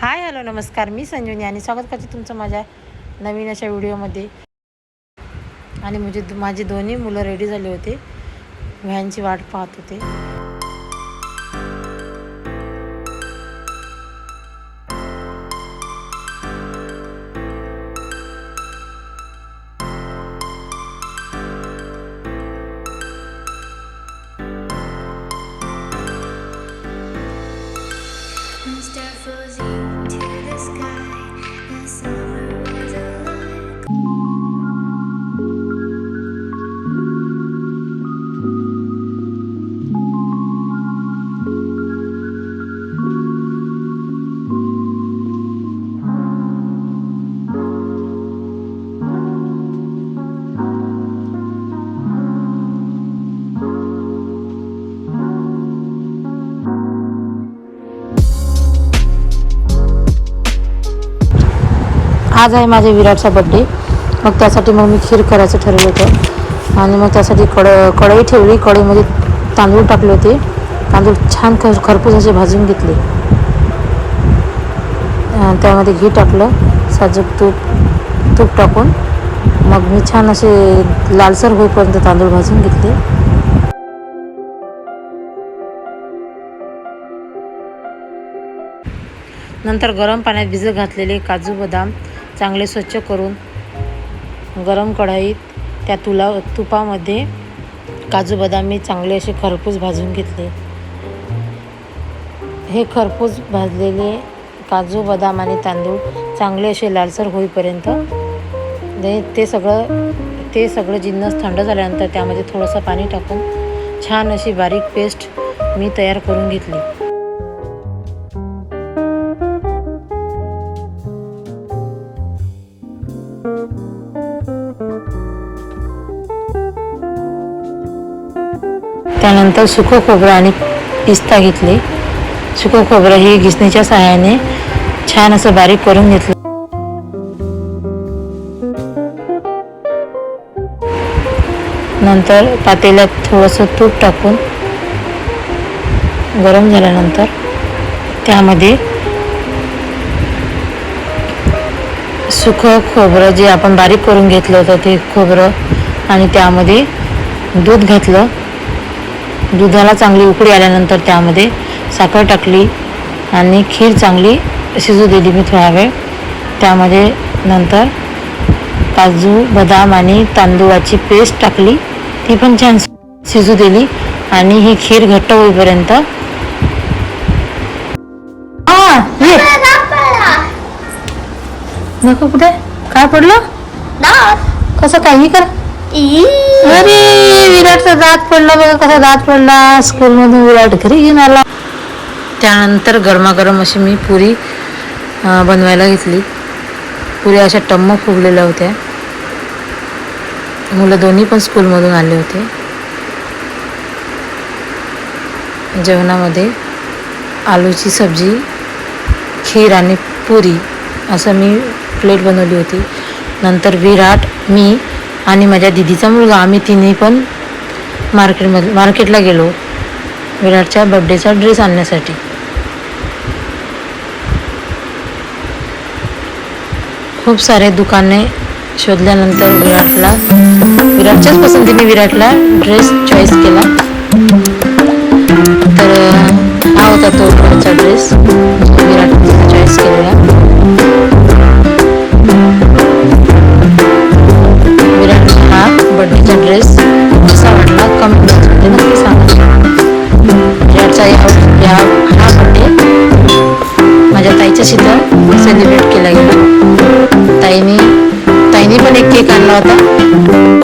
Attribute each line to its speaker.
Speaker 1: Hi hello नमस्कार, मी संजीवनी आणि स्वागत करते तुमचं माझ्या नवीन अशा व्हिडिओमध्ये. आणि माझे दोन्ही मुलं रेडी झाले होते, व्हॅनची वाट पाहत होते. आज आहे माझ्या विराटचा बड्डे. मग त्यासाठी मी खीर करायचं ठरवलं होतं. आणि मग त्यासाठी कढई ठेवली. कढईमध्ये तांदूळ टाकले होते. तांदूळ छान खरपूस असे भाजून घेतले. त्यामध्ये घी टाकलं, साजूक तूप टाकून मग मी छान असे लालसर होईपर्यंत तांदूळ भाजून घेतले. नंतर गरम पाण्यात भिजत घातलेले काजू बदाम चांगले स्वच्छ करून गरम कढईत त्या तुपामध्ये काजू बदाम मी चांगले असे खरपूस भाजून घेतले. हे खरपूस भाजलेले काजू बदाम आणि तांदूळ चांगले असे लालसर होईपर्यंत ते सगळं जिन्नस थंड झाल्यानंतर त्यामध्ये थोडंसं पाणी टाकून छान अशी बारीक पेस्ट मी तयार करून घेतली. त्यानंतर सुकं खोबरं आणि पिस्ता घेतले. सुकं खोबरं हे घिसणीच्या सहाय्याने छान असं बारीक करून घेतलं. नंतर पातेल्यात थोडंसं तूप टाकून गरम झाल्यानंतर त्यामध्ये सुकं खोबरं जे आपण बारीक करून घेतलं होतं ते खोबरं आणि त्यामध्ये दूध घातलं. दुधाला चांगली उकळी आल्यानंतर त्यामध्ये साखर टाकली आणि खीर चांगली शिजू दिली मी थोडा वेळ. त्यामध्ये नंतर काजू बदाम आणि तांदूळाची पेस्ट टाकली, ती पण छान शिजू दिली. आणि ही खीर घट्ट होईपर्यंत नको. कुठे काय पडलं? कसं काही कर. अरे विराटचा दात पडला बघा, कसा दात पडला. स्कूलमधून विराट घरी घेऊन आला. त्यानंतर गरमागरम अशी मी पुरी बनवायला घेतली. पुऱ्या अशा टम्म फुगलेल्या होत्या. मुलं दोन्ही पण स्कूलमधून आले होते. जेवणामध्ये आलूची सब्जी, खीर आणि पुरी असं मी प्लेट बनवली होती. नंतर विराट, मी आणि माझ्या दिदीचा मुलगा आम्ही तिन्ही पण मार्केटला गेलो विराटच्या बड्डेचा ड्रेस आणण्यासाठी. खूप सारे दुकाने शोधल्यानंतर विराटच्याच पसंतीने विराटला ड्रेस चॉईस केला. तर हा होता तो विराटचा ड्रेस, विराटने चॉईस केलेला. विराटचा हा बड्डेचा ड्रेस कसा वाटला कमेंट बॉक्समध्ये नक्की सांगा. विराटचा हा बड्डे माझ्या ताईच्या तिथं सेलिब्रेट केला गेला. ताईने पण एक केक आणला होता.